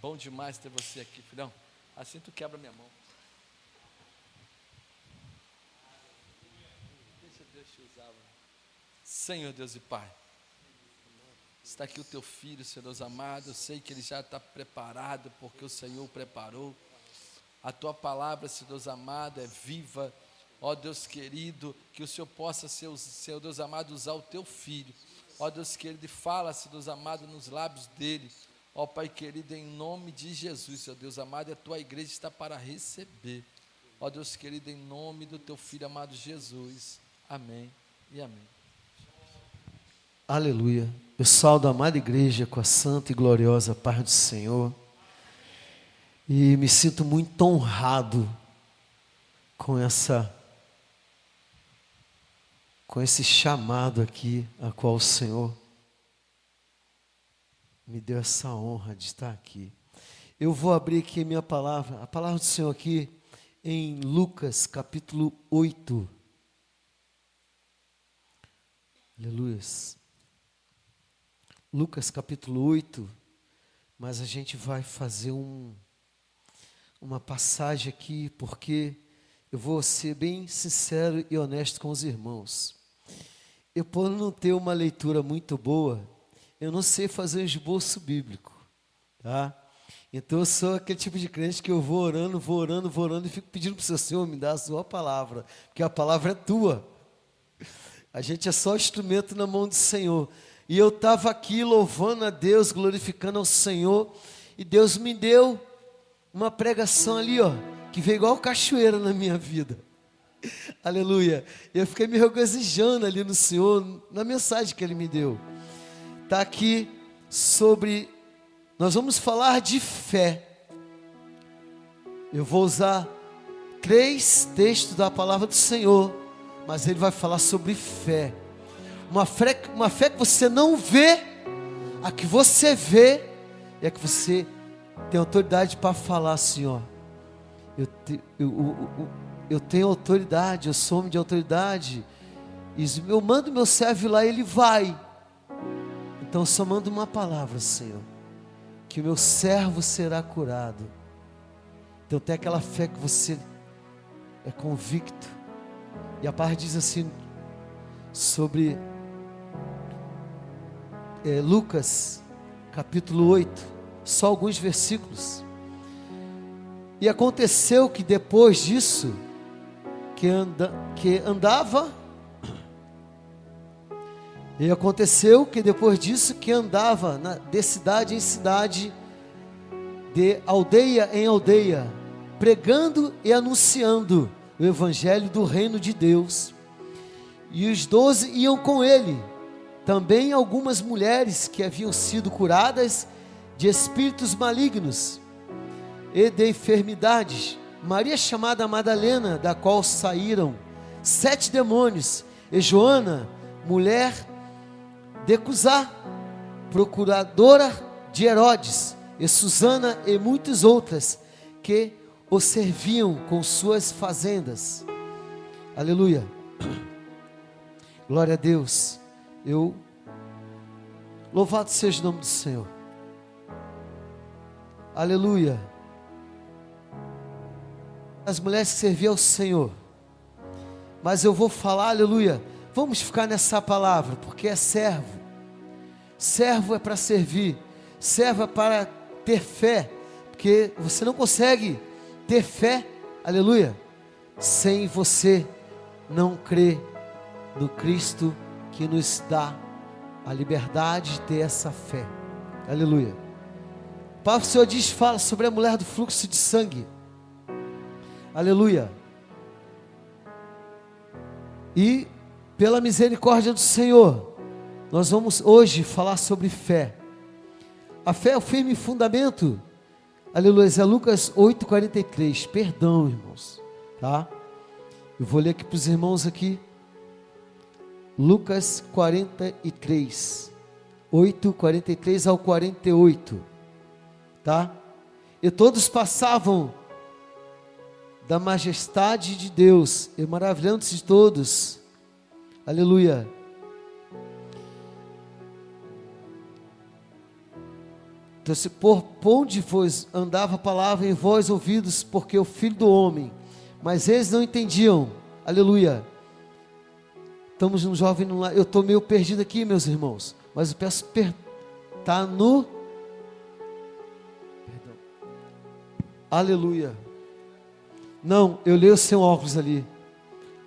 Bom demais ter você aqui, filhão. Assim tu quebra minha mão. Deixa Deus te usar, mano. Senhor Deus e Pai, está aqui o teu filho, Senhor Deus amado. Eu sei que ele já está preparado, porque o Senhor o preparou. A tua palavra, Senhor Deus amado, é viva. Ó Deus querido, que o Senhor possa, Senhor Deus amado, usar o teu filho. Ó Deus querido, e fala, Senhor Deus amado, nos lábios dele. Ó Pai querido, em nome de Jesus, Senhor Deus amado, e a tua igreja está para receber. Ó Deus querido, em nome do teu filho amado Jesus. Amém e amém. Aleluia. Eu saúdo a amada igreja com a santa e gloriosa paz do Senhor. E me sinto muito honrado com esse chamado aqui, a qual o Senhor me deu essa honra de estar aqui. Eu vou abrir aqui a minha palavra, a palavra do Senhor aqui em Lucas capítulo 8. Aleluia. Lucas capítulo 8, mas a gente vai fazer uma passagem aqui, porque eu vou ser bem sincero e honesto com os irmãos. Eu, por não ter uma leitura muito boa, eu não sei fazer um esboço bíblico, tá? Então eu sou aquele tipo de crente que eu vou orando e fico pedindo para o Senhor, me dar a sua palavra, porque a palavra é tua. A gente é só instrumento na mão do Senhor. E eu estava aqui louvando a Deus, glorificando ao Senhor, e Deus me deu uma pregação ali, ó, que veio igual cachoeira na minha vida. Aleluia. Eu fiquei me regozijando ali no Senhor, na mensagem que Ele me deu. Está aqui nós vamos falar de fé. Eu vou usar 3 textos da palavra do Senhor, mas Ele vai falar sobre fé. Uma fé que você não vê, a que você vê, e a que você tem autoridade para falar assim, ó. Eu tenho autoridade, eu sou homem de autoridade, e eu mando meu servo lá, ele vai. Então eu só mando uma palavra, Senhor, que o meu servo será curado. Então tem aquela fé que você é convicto. E a palavra diz assim, sobre Lucas capítulo 8, só alguns versículos. E aconteceu que depois disso, que andava de cidade em cidade, de aldeia em aldeia, pregando e anunciando o evangelho do reino de Deus. E os 12 iam com ele, também algumas mulheres que haviam sido curadas de espíritos malignos e de enfermidades. Maria chamada Madalena, da qual saíram 7 demônios, e Joana, mulher de Cusá, procuradora de Herodes, e Susana e muitas outras que o serviam com suas fazendas. Aleluia. Glória a Deus. Louvado seja o nome do Senhor. Aleluia. As mulheres que serviam ao Senhor. Mas eu vou falar, aleluia. Vamos ficar nessa palavra, porque é servo. Servo é para servir. Servo é para ter fé. Porque você não consegue ter fé, aleluia, sem você não crer no Cristo que nos dá a liberdade de ter essa fé. Aleluia. A palavra do Senhor fala sobre a mulher do fluxo de sangue. Aleluia. E pela misericórdia do Senhor, nós vamos hoje falar sobre fé. A fé é o firme fundamento. Aleluia. É Lucas 8:43. Perdão, irmãos, tá? Eu vou ler aqui para os irmãos aqui. Lucas 43, 8:43 ao 48, tá? E todos passavam da majestade de Deus, e maravilhando-se de todos, aleluia, Então, se por onde vos andava a palavra em vós ouvidos, porque o Filho do Homem, mas eles não entendiam, aleluia. Estamos num jovem, eu estou meio perdido aqui, meus irmãos, mas eu peço está no, perdão, aleluia, não, eu leio sem óculos ali,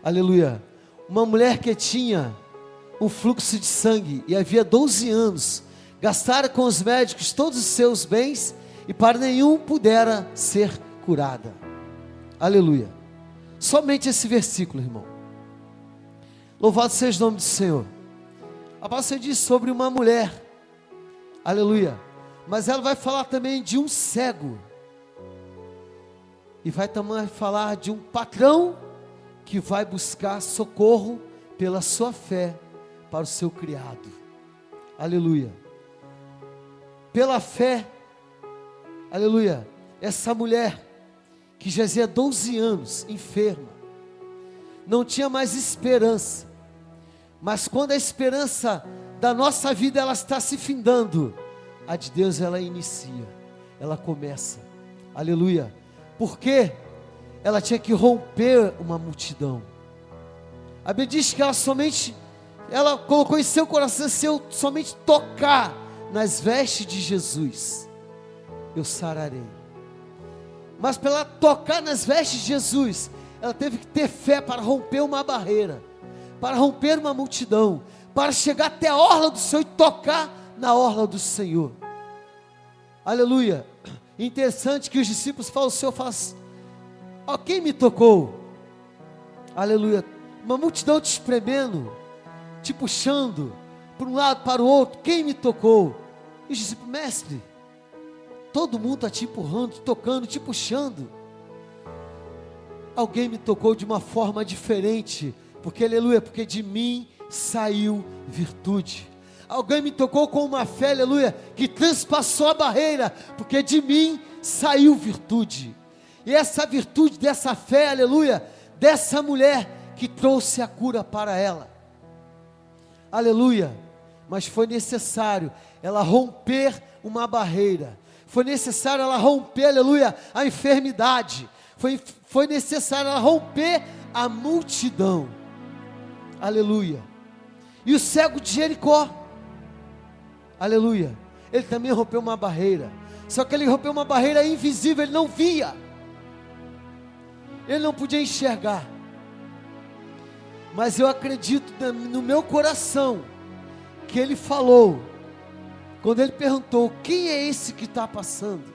aleluia. Uma mulher que tinha um fluxo de sangue, e havia 12 anos, gastara com os médicos todos os seus bens, e para nenhum pudera ser curada, aleluia. Somente esse versículo, irmão. Louvado seja o nome do Senhor. A palavra diz sobre uma mulher, aleluia, mas ela vai falar também de um cego, e vai também falar de um patrão, que vai buscar socorro, pela sua fé, para o seu criado, aleluia, pela fé, aleluia, essa mulher, que jazia 12 anos, enferma, não tinha mais esperança, mas quando a esperança da nossa vida, ela está se findando, a de Deus ela inicia, ela começa, aleluia, porque ela tinha que romper uma multidão, a Bíblia diz que ela colocou em seu coração, se eu somente tocar nas vestes de Jesus, eu sararei. Mas para ela tocar nas vestes de Jesus, ela teve que ter fé para romper uma barreira, para romper uma multidão, para chegar até a orla do Senhor e tocar na orla do Senhor. Aleluia. Interessante que os discípulos falam, o Senhor fala assim, ó, quem me tocou? Aleluia. Uma multidão te espremendo, te puxando para um lado, para o outro, quem me tocou? E os discípulos, mestre, todo mundo está te empurrando, te tocando, te puxando. Alguém me tocou de uma forma diferente, porque aleluia, porque de mim saiu virtude. Alguém me tocou com uma fé, aleluia, que transpassou a barreira, porque de mim saiu virtude. E essa virtude dessa fé, aleluia, dessa mulher que trouxe a cura para ela, aleluia. Mas foi necessário ela romper uma barreira, foi necessário ela romper, aleluia, a enfermidade, foi necessário ela romper a multidão, aleluia. E o cego de Jericó, aleluia, ele também rompeu uma barreira, só que ele rompeu uma barreira invisível, ele não via, ele não podia enxergar, mas eu acredito no meu coração, que ele falou, quando ele perguntou, quem é esse que está passando?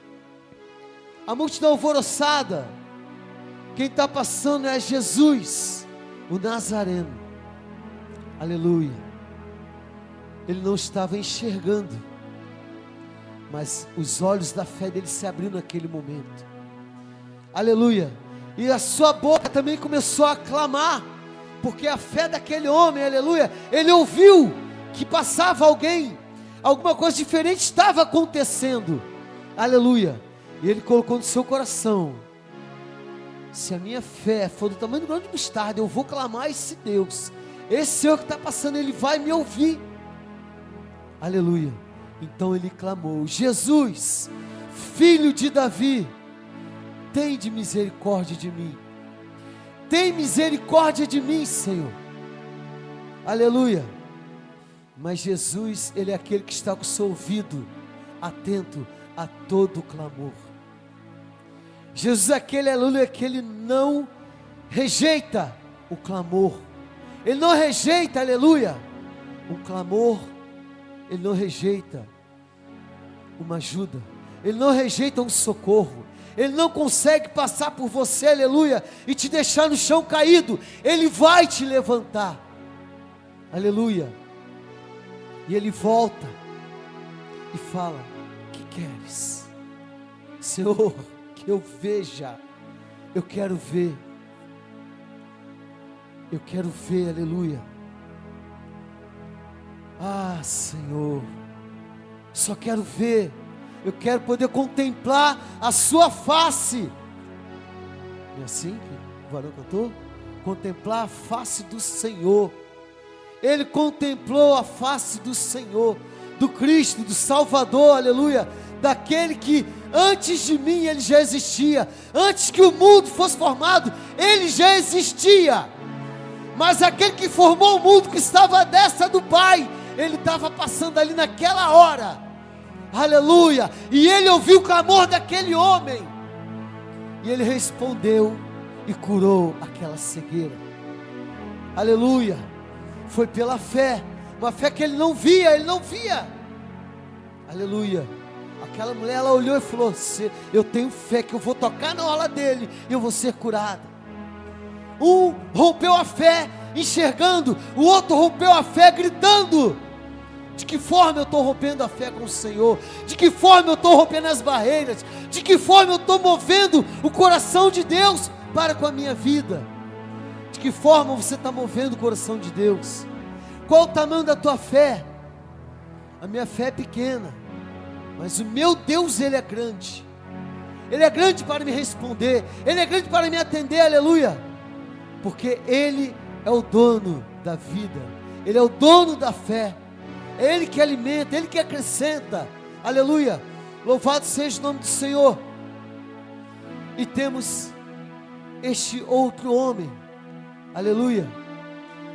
A multidão alvoroçada, quem está passando é Jesus, o Nazareno, aleluia. Ele não estava enxergando, mas os olhos da fé dele se abriram naquele momento, aleluia. E a sua boca também começou a clamar, porque a fé daquele homem, aleluia, ele ouviu que passava alguém, alguma coisa diferente estava acontecendo, aleluia. E ele colocou no seu coração, se a minha fé for do tamanho do grão de mostarda, eu vou clamar a esse Deus, esse Senhor que está passando, ele vai me ouvir, aleluia. Então ele clamou, Jesus, filho de Davi, tem de misericórdia de mim, tem misericórdia de mim, Senhor, aleluia. Mas Jesus, ele é aquele que está com o seu ouvido atento a todo o clamor. Jesus é aquele, aleluia, que ele não rejeita o clamor, ele não rejeita, aleluia, um clamor, ele não rejeita uma ajuda, ele não rejeita um socorro, ele não consegue passar por você, aleluia, e te deixar no chão caído, ele vai te levantar, aleluia. E ele volta e fala, que queres? Senhor, que eu veja, eu quero ver, aleluia. Ah, Senhor, só quero ver, eu quero poder contemplar a sua face. Não é assim que o varão cantou? Contemplar a face do Senhor. Ele contemplou a face do Senhor, do Cristo, do Salvador, aleluia, daquele que antes de mim ele já existia, antes que o mundo fosse formado, ele já existia, mas aquele que formou o mundo, que estava à destra do Pai, ele estava passando ali naquela hora, aleluia, e ele ouviu o clamor daquele homem, e ele respondeu e curou aquela cegueira, aleluia, foi pela fé, uma fé que ele não via, aleluia. Aquela mulher, ela olhou e falou: eu tenho fé que eu vou tocar na orla dele e eu vou ser curada. Um rompeu a fé enxergando, o outro rompeu a fé gritando. De que forma eu estou rompendo a fé com o Senhor? De que forma eu estou rompendo as barreiras? De que forma eu estou movendo o coração de Deus para com a minha vida? De que forma você está movendo o coração de Deus? Qual o tamanho da tua fé? A minha fé é pequena, mas o meu Deus, Ele é grande. Ele é grande para me responder, Ele é grande para me atender, aleluia. Porque Ele é o dono da vida, Ele é o dono da fé, é Ele que alimenta, Ele que acrescenta, aleluia. Louvado seja o nome do Senhor. E temos este outro homem, aleluia,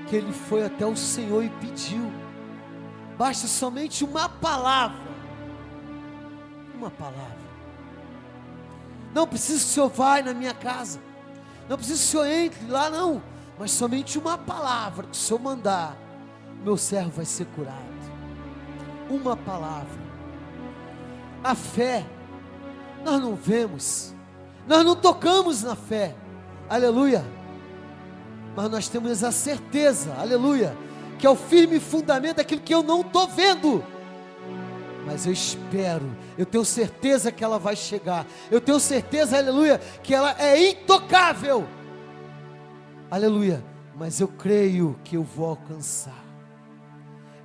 que ele foi até o Senhor e pediu. Basta somente uma palavra. Uma palavra. Não precisa que o Senhor vá na minha casa. Não precisa que o Senhor entre lá, não. Mas somente uma palavra que o Senhor mandar, meu servo vai ser curado. Uma palavra. A fé, nós não vemos. Nós não tocamos na fé. Aleluia. Mas nós temos a certeza, aleluia, que é o firme fundamento daquilo que eu não estou vendo, mas eu espero, eu tenho certeza que ela vai chegar, eu tenho certeza, aleluia, que ela é intocável, aleluia, mas eu creio que eu vou alcançar,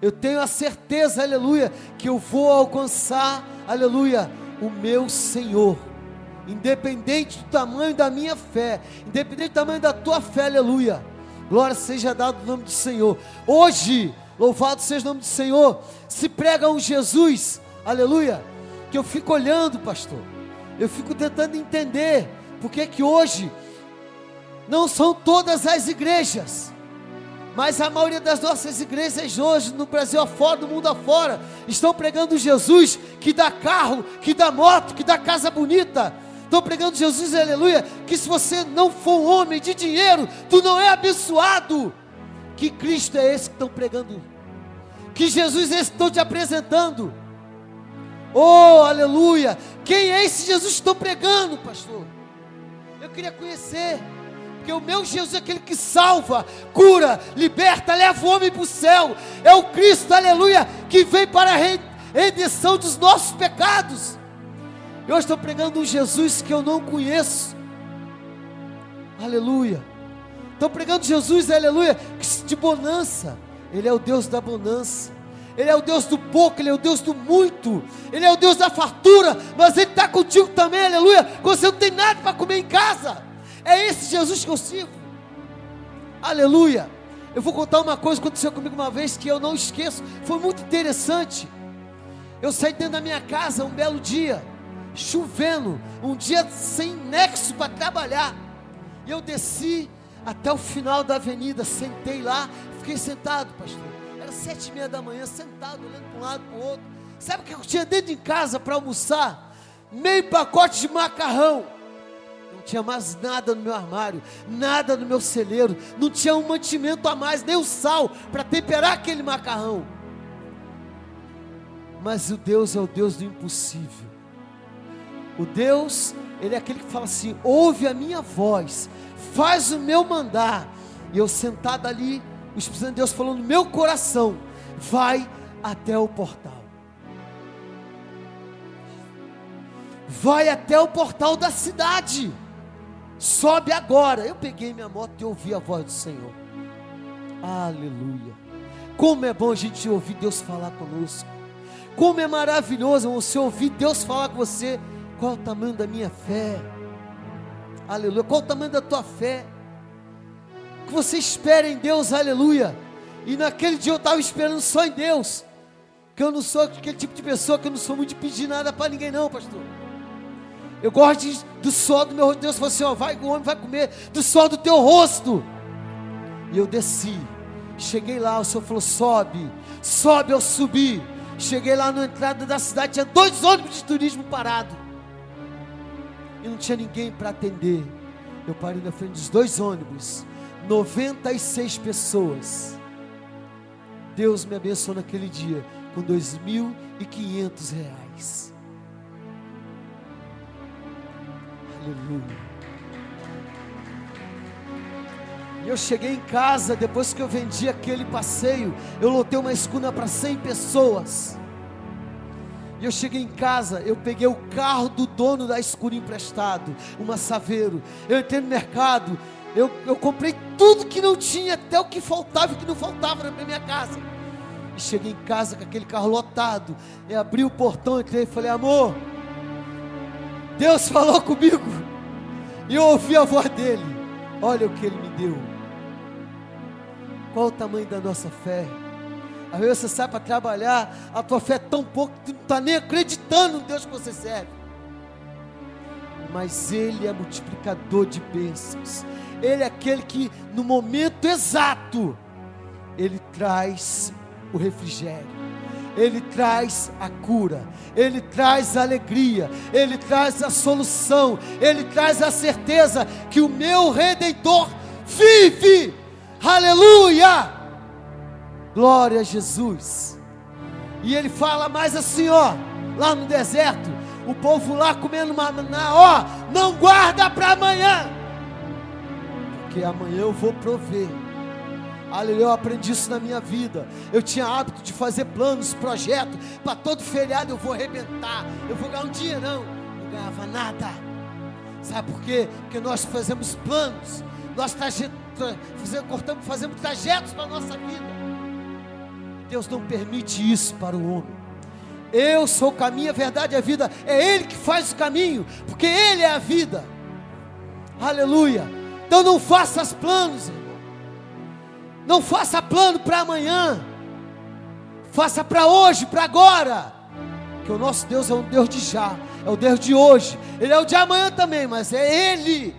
eu tenho a certeza, aleluia, que eu vou alcançar, aleluia, o meu Senhor, independente do tamanho da minha fé, independente do tamanho da tua fé, aleluia, glória seja dada no nome do Senhor. Hoje, louvado seja o nome do Senhor, se prega um Jesus, aleluia, que eu fico olhando, pastor, eu fico tentando entender, porque que hoje, não são todas as igrejas, mas a maioria das nossas igrejas hoje, no Brasil afora, no mundo afora, estão pregando Jesus, que dá carro, que dá moto, que dá casa bonita, estão pregando Jesus, aleluia, que se você não for um homem de dinheiro, tu não é abençoado. Que Cristo é esse que estão pregando? Que Jesus é esse que estão te apresentando? Oh, aleluia! Quem é esse Jesus que estão pregando, pastor? Eu queria conhecer, porque o meu Jesus é aquele que salva, cura, liberta, leva o homem para o céu. É o Cristo, aleluia, que vem para a redenção dos nossos pecados. Eu estou pregando um Jesus que eu não conheço, aleluia. Estou pregando Jesus, aleluia, de bonança. Ele é o Deus da bonança, Ele é o Deus do pouco, Ele é o Deus do muito, Ele é o Deus da fartura, mas Ele está contigo também, aleluia, quando você não tem nada para comer em casa. É esse Jesus que eu sirvo, aleluia. Eu vou contar uma coisa que aconteceu comigo uma vez, que eu não esqueço, foi muito interessante. Eu saí dentro da minha casa um belo dia, chovendo, um dia sem nexo para trabalhar, e eu desci até o final da avenida, sentei lá, fiquei sentado, pastor, era 7:30 da manhã, sentado, olhando para um lado, para o outro. Sabe o que eu tinha dentro de casa para almoçar? Meio pacote de macarrão. Não tinha mais nada no meu armário, nada no meu celeiro, não tinha um mantimento a mais, nem o sal para temperar aquele macarrão. Mas o Deus é o Deus do impossível. O Deus, Ele é aquele que fala assim: ouve a minha voz, faz o meu mandar. E eu sentado ali, o Espírito Santo de Deus falou no meu coração: vai até o portal, vai até o portal da cidade, sobe agora. Eu peguei minha moto e ouvi a voz do Senhor. Aleluia. Como é bom a gente ouvir Deus falar conosco. Como é maravilhoso você ouvir Deus falar com você. Qual o tamanho da minha fé? Aleluia. Qual o tamanho da tua fé? Que você espera em Deus, aleluia. E naquele dia eu estava esperando só em Deus. que eu não sou aquele tipo de pessoa que eu não sou muito de pedir nada para ninguém não, pastor. Eu gosto do suor do meu rosto. Deus falou assim, ó, o homem vai comer do suor do teu rosto. E eu desci, cheguei lá, o Senhor falou, sobe, eu subi. Cheguei lá na entrada da cidade, tinha 2 ônibus de turismo parados. E não tinha ninguém para atender. Eu parei na frente dos 2 ônibus, 96 pessoas. Deus me abençoou naquele dia com R$2.500. Aleluia. E eu cheguei em casa, depois que eu vendi aquele passeio, eu lotei uma escuna para 100 pessoas. E eu cheguei em casa, eu peguei o carro do dono da escuna emprestado, uma Saveiro. Eu entrei no mercado, eu comprei tudo que não tinha, até o que faltava e o que não faltava na minha casa. E cheguei em casa com aquele carro lotado. Eu abri o portão, entrei e falei, amor, Deus falou comigo. E eu ouvi a voz dele. Olha o que ele me deu. Qual o tamanho da nossa fé? Às vezes você sai para trabalhar, a tua fé é tão pouco que tu não está nem acreditando no Deus que você serve. Mas Ele é multiplicador de bênçãos. Ele é aquele que no momento exato, Ele traz o refrigério, Ele traz a cura, Ele traz a alegria, Ele traz a solução, Ele traz a certeza que o meu Redentor vive. Aleluia! Glória a Jesus. E Ele fala mais assim, ó, lá no deserto, o povo lá comendo maná, ó, não guarda para amanhã, porque amanhã eu vou prover. Aleluia, eu aprendi isso na minha vida. Eu tinha hábito de fazer planos, projetos, para todo feriado eu vou arrebentar, eu vou ganhar um dinheirão. Não ganhava nada. Sabe por quê? Porque nós fazemos planos, nós fazemos trajetos para a nossa vida. Deus não permite isso para o homem. Eu sou o caminho, a verdade e a vida. É Ele que faz o caminho, porque Ele é a vida. Aleluia. Então não faça planos, irmão. Não faça plano para amanhã. Faça para hoje, para agora. Porque o nosso Deus é um Deus de já, é o Deus de hoje. Ele é o de amanhã também, mas é Ele.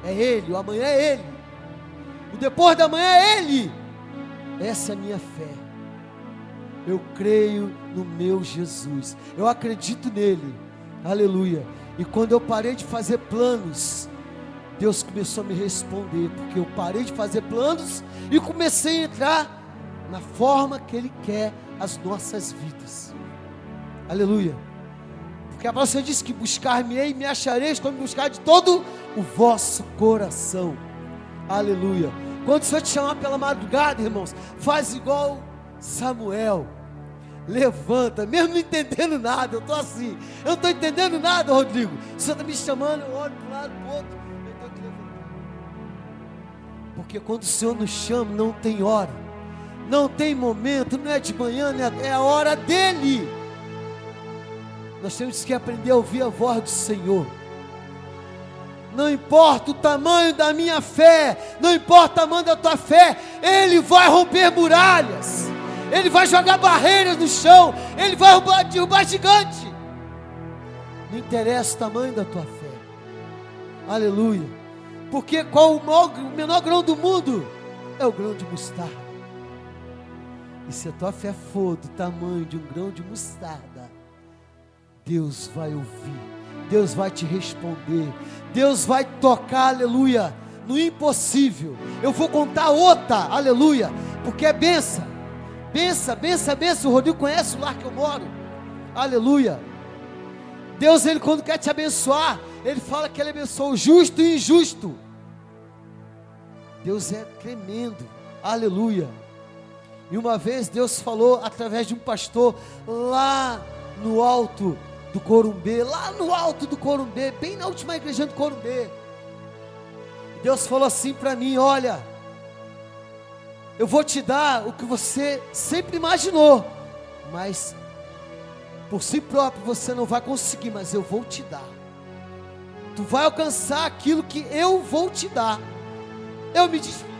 É Ele, o amanhã é Ele. O depois da manhã é Ele. Essa é a minha fé. Eu creio no meu Jesus. Eu acredito nele. Aleluia. E quando eu parei de fazer planos, Deus começou a me responder. Porque eu parei de fazer planos e comecei a entrar na forma que Ele quer as nossas vidas. Aleluia. Porque a palavra diz que buscar-me-ei e me achareis quando me buscar de todo o vosso coração. Aleluia. Quando o Senhor te chamar pela madrugada, irmãos, faz igual Samuel. Levanta, mesmo não entendendo nada. Eu estou assim, eu não estou entendendo nada, Rodrigo. O Senhor está me chamando, eu olho para um lado, para o outro. Eu estou aqui levantando. Porque quando o Senhor nos chama, não tem hora, não tem momento, não é de manhã, é a hora dEle. Nós temos que aprender a ouvir a voz do Senhor. Não importa o tamanho da minha fé, não importa o tamanho da tua fé, Ele vai romper muralhas, Ele vai jogar barreiras no chão, Ele vai derrubar gigante. Não interessa o tamanho da tua fé. Aleluia. Porque qual o menor grão do mundo? É o grão de mostarda. E se a tua fé for do tamanho de um grão de mostarda, Deus vai ouvir, Deus vai te responder, Deus vai tocar, aleluia, no impossível. Eu vou contar outra, aleluia, porque é benção, benção, benção, benção. O Rodrigo conhece o lar que eu moro, aleluia. Deus, Ele quando quer te abençoar, Ele fala que Ele abençoa o justo e o injusto. Deus é tremendo, aleluia. E uma vez Deus falou através de um pastor lá no alto do Corumbê, lá no alto do Corumbê, bem na última igreja do Corumbê. Deus falou assim para mim: olha, eu vou te dar o que você sempre imaginou, mas por si próprio você não vai conseguir, mas eu vou te dar. Tu vai alcançar aquilo que eu vou te dar. Eu me despedi.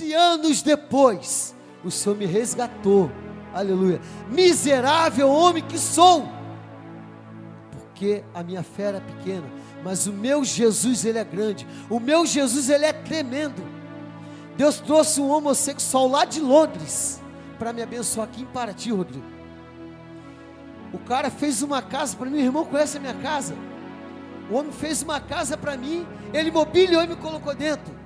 12 anos depois, o Senhor me resgatou. Aleluia. Miserável homem que sou, porque a minha fé era pequena, mas o meu Jesus, Ele é grande. O meu Jesus, Ele é tremendo. Deus trouxe um homossexual lá de Londres para me abençoar aqui em Paraty, Rodrigo. O cara fez uma casa para mim, meu irmão conhece a minha casa. O homem fez uma casa para mim, ele mobiliou e me colocou dentro.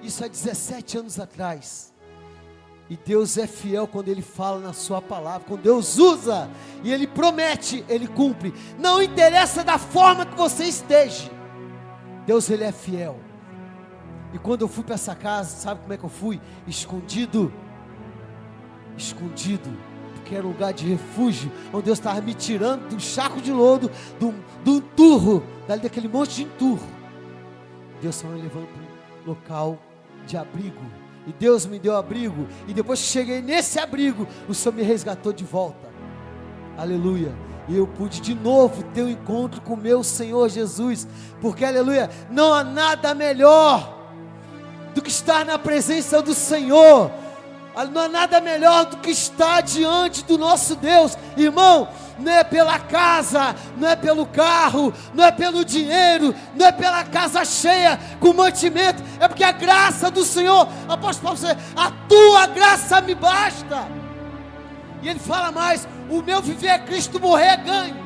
Isso há 17 anos atrás. E Deus é fiel quando Ele fala na sua palavra. Quando Deus usa e Ele promete, Ele cumpre. Não interessa da forma que você esteja, Deus, Ele é fiel. E quando eu fui para essa casa, sabe como é que eu fui? Escondido, porque era um lugar de refúgio, onde Deus estava me tirando de um charco de lodo, de um enturro, daquele monte de enturro. Deus estava me levando para um local de abrigo, e Deus me deu abrigo, e depois que cheguei nesse abrigo, o Senhor me resgatou de volta. Aleluia. E eu pude de novo ter um encontro com o meu Senhor Jesus, porque aleluia, não há nada melhor do que estar na presença do Senhor. Não há nada melhor do que estar diante do nosso Deus. Irmão, não é pela casa, não é pelo carro, não é pelo dinheiro, não é pela casa cheia com mantimento, é porque a graça do Senhor, apóstolo Paulo, a tua graça me basta. E ele fala mais: o meu viver é Cristo, morrer é ganho.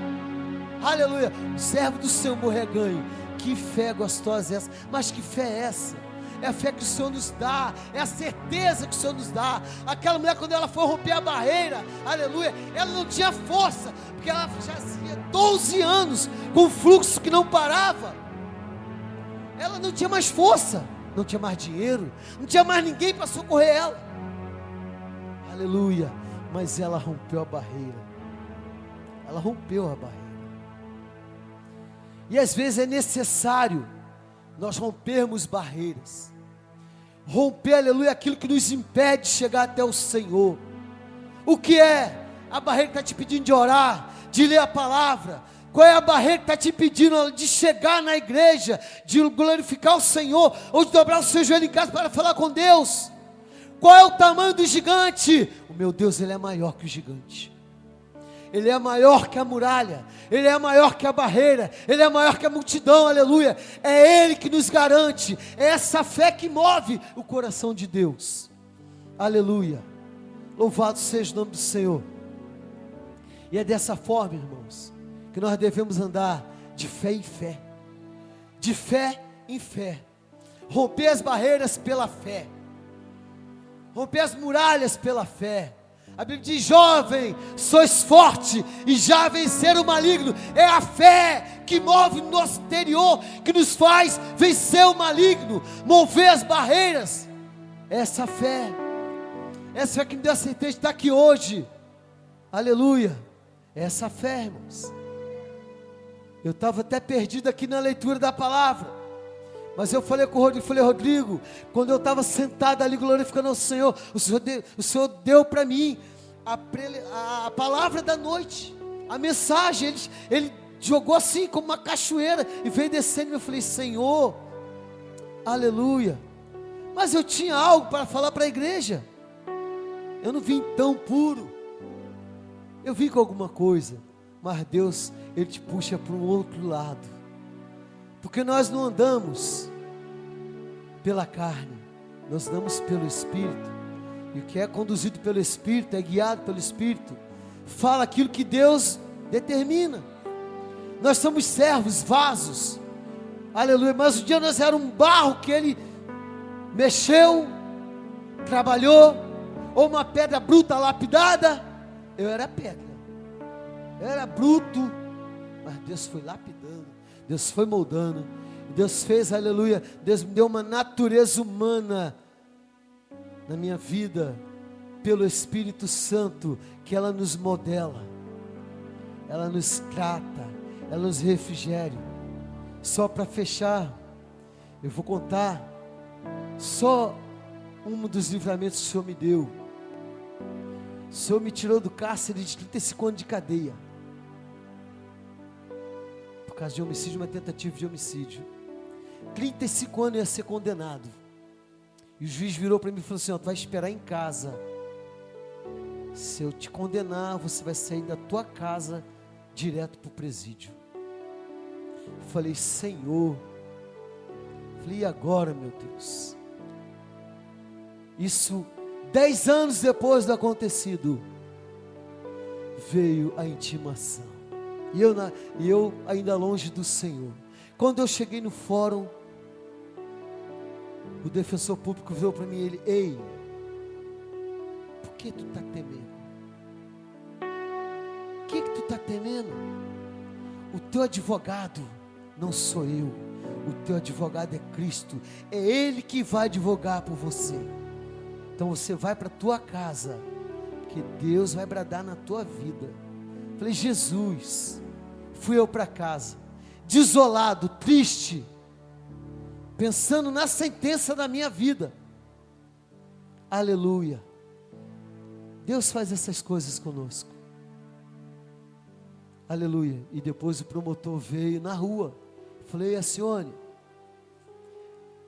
Aleluia. O servo do Senhor morrer é ganho. Que fé gostosa é essa? Mas que fé é essa? É a fé que o Senhor nos dá, é a certeza que o Senhor nos dá. Aquela mulher, quando ela foi romper a barreira, aleluia, ela não tinha força, porque ela já havia 12 anos com um fluxo que não parava. Ela não tinha mais força, não tinha mais dinheiro, não tinha mais ninguém para socorrer ela. Aleluia. Mas ela rompeu a barreira. Ela rompeu a barreira. E às vezes é necessário nós rompermos barreiras, romper, aleluia, aquilo que nos impede de chegar até o Senhor. O que é a barreira que está te pedindo de orar, de ler a palavra? Qual é a barreira que está te impedindo de chegar na igreja, de glorificar o Senhor, ou de dobrar o seu joelho em casa para falar com Deus? Qual é o tamanho do gigante? O meu Deus, Ele é maior que o gigante. Ele é maior que a muralha, Ele é maior que a barreira, Ele é maior que a multidão, aleluia. É Ele que nos garante, é essa fé que move o coração de Deus, aleluia. Louvado seja o nome do Senhor. E é dessa forma, irmãos, que nós devemos andar de fé em fé, de fé em fé, romper as barreiras pela fé, romper as muralhas pela fé. A Bíblia diz: jovem, sois forte e já vencer o maligno. É a fé que move o nosso interior, que nos faz vencer o maligno, mover as barreiras. Essa fé que me deu a certeza de estar aqui hoje, aleluia. Essa fé, irmãos. Eu estava até perdido aqui na leitura da palavra, mas eu falei com o Rodrigo, Rodrigo, quando eu estava sentado ali glorificando ao Senhor, o Senhor deu para mim a palavra da noite, a mensagem. Ele jogou assim como uma cachoeira e veio descendo, e eu falei: Senhor, aleluia. Mas eu tinha algo para falar para a igreja. Eu não vim tão puro, eu vim com alguma coisa, mas Deus, Ele te puxa para um outro lado, porque nós não andamos pela carne, nós andamos pelo Espírito, e o que é conduzido pelo Espírito, é guiado pelo Espírito, fala aquilo que Deus determina. Nós somos servos, vasos, aleluia, mas um dia nós éramos um barro que Ele mexeu, trabalhou, ou uma pedra bruta lapidada. Eu era pedra, eu era bruto, mas Deus foi lapidando, Deus foi moldando, Deus fez, aleluia, Deus me deu uma natureza humana na minha vida, pelo Espírito Santo, que ela nos modela, ela nos trata, ela nos refrigera. Só para fechar, eu vou contar só um dos livramentos que o Senhor me deu. O Senhor me tirou do cárcere de 35 anos de cadeia, por causa de homicídio, uma tentativa de homicídio. 35 anos eu ia ser condenado. E o juiz virou para mim e falou assim: ó, tu vai esperar em casa. Se eu te condenar, você vai sair da tua casa direto para o presídio. Eu falei: Senhor. Falei: e agora, meu Deus? Isso 10 anos depois do acontecido, veio a intimação. E eu ainda longe do Senhor. Quando eu cheguei no fórum, o defensor público virou para mim, ele: ei, por que tu está temendo? O que tu está temendo? O teu advogado não sou eu, o teu advogado é Cristo, é Ele que vai advogar por você. Então você vai para a tua casa, porque Deus vai bradar na tua vida. Falei: Jesus. Fui eu para casa, desolado, triste, pensando na sentença da minha vida. Aleluia. Deus faz essas coisas conosco. Aleluia. E depois o promotor veio na rua. Falei: Acione,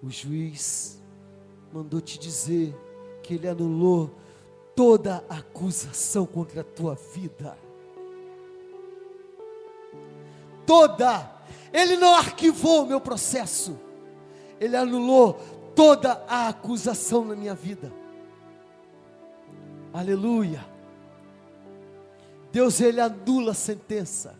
o juiz mandou te dizer que ele anulou toda a acusação contra a tua vida. Toda. Ele não arquivou o meu processo. Ele anulou toda a acusação na minha vida. Aleluia. Deus, Ele anula a sentença.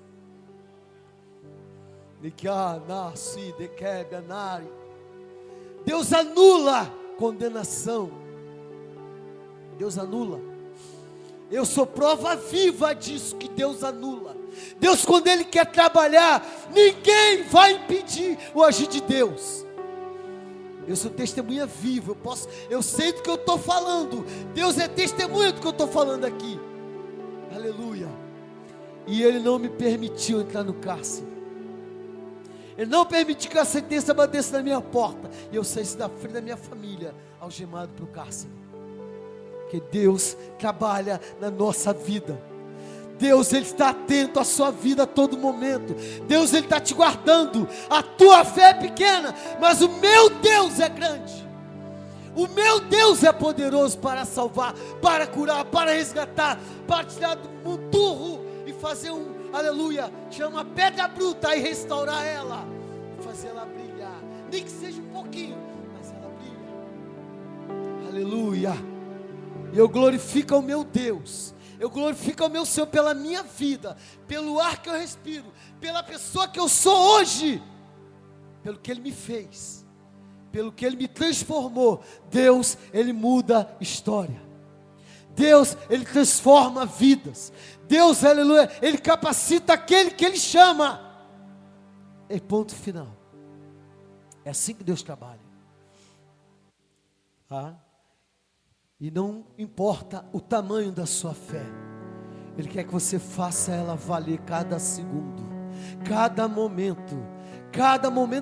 Deus anula condenação. Deus anula. Eu sou prova viva disso, que Deus anula. Deus, quando Ele quer trabalhar, ninguém vai impedir o agir de Deus. Eu sou testemunha viva, eu sei do que eu estou falando. Deus é testemunha do que eu estou falando aqui. Aleluia. E Ele não me permitiu entrar no cárcere. Ele não permitiu que a sentença batesse na minha porta e eu saísse da frente da minha família, algemado para o cárcere. Porque Deus trabalha na nossa vida. Deus, Ele está atento à sua vida a todo momento. Deus, Ele está te guardando. A tua fé é pequena, mas o meu Deus é grande. O meu Deus é poderoso para salvar, para curar, para resgatar, para tirar do monturro e fazer aleluia, tirar uma pedra bruta e restaurar ela, fazer ela brilhar, nem que seja um pouquinho, mas ela brilha. Aleluia. E eu glorifico ao meu Deus. Eu glorifico ao meu Senhor pela minha vida, pelo ar que eu respiro, pela pessoa que eu sou hoje, pelo que Ele me fez, pelo que Ele me transformou. Deus, Ele muda história. Deus, Ele transforma vidas. Deus, aleluia, Ele capacita aquele que Ele chama. É ponto final. É assim que Deus trabalha. E não importa o tamanho da sua fé, Ele quer que você faça ela valer cada segundo, cada momento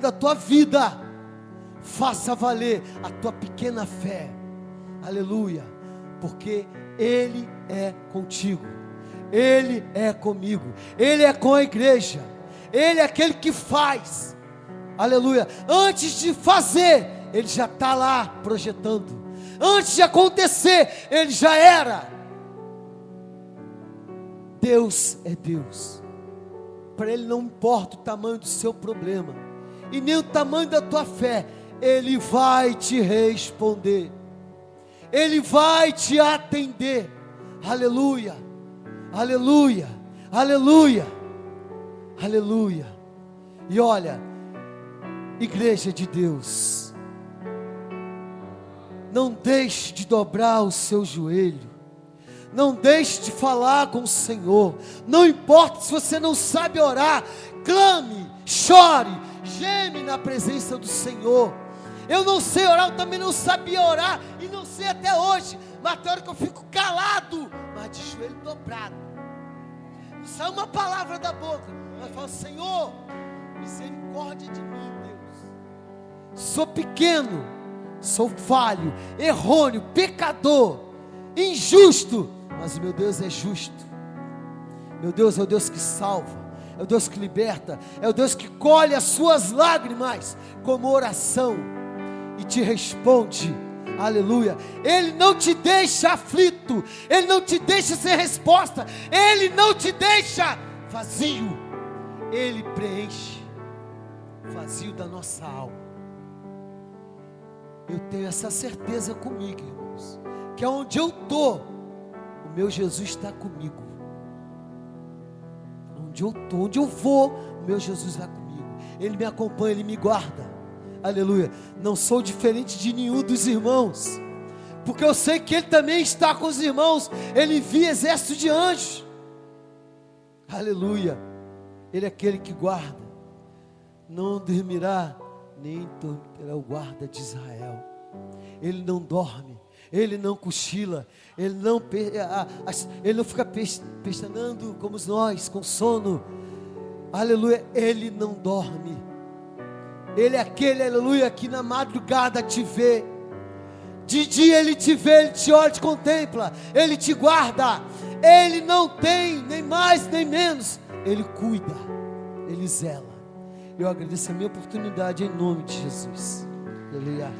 da tua vida. Faça valer a tua pequena fé. Aleluia. Porque Ele é contigo, Ele é comigo, Ele é com a igreja, Ele é aquele que faz. Aleluia. Antes de fazer, Ele já está lá projetando. Antes de acontecer, Ele já era. Deus é Deus. Para Ele não importa o tamanho do seu problema e nem o tamanho da tua fé, Ele vai te responder, Ele vai te atender. Aleluia, aleluia, aleluia, aleluia. E olha, igreja de Deus, não deixe de dobrar o seu joelho, não deixe de falar com o Senhor. Não importa se você não sabe orar, clame, chore, geme na presença do Senhor. Eu não sei orar, eu também não sabia orar, e não sei até hoje, mas tem hora que eu fico calado, mas de joelho dobrado, não sai uma palavra da boca, mas falo: Senhor, misericórdia de mim, Deus. Sou pequeno, sou falho, errôneo, pecador, injusto, mas o meu Deus é justo. Meu Deus é o Deus que salva, é o Deus que liberta, é o Deus que colhe as suas lágrimas como oração e te responde. Aleluia. Ele não te deixa aflito, Ele não te deixa sem resposta, Ele não te deixa vazio, Ele preenche o vazio da nossa alma. Eu tenho essa certeza comigo, irmãos, que aonde eu estou, o meu Jesus está comigo. Onde eu estou, onde eu vou, o meu Jesus vai comigo. Ele me acompanha, Ele me guarda. Aleluia. Não sou diferente de nenhum dos irmãos, porque eu sei que Ele também está com os irmãos. Ele envia exército de anjos. Aleluia. Ele é aquele que guarda. Não dormirá, nem dormirá o guarda de Israel. Ele não dorme, Ele não cochila, Ele não fica pestanando como nós, com sono. Aleluia. Ele não dorme. Ele é aquele, aleluia, que na madrugada te vê. De dia Ele te vê, Ele te olha, te contempla, Ele te guarda. Ele não tem nem mais nem menos. Ele cuida, Ele zela. Eu agradeço a minha oportunidade em nome de Jesus. Aleluia.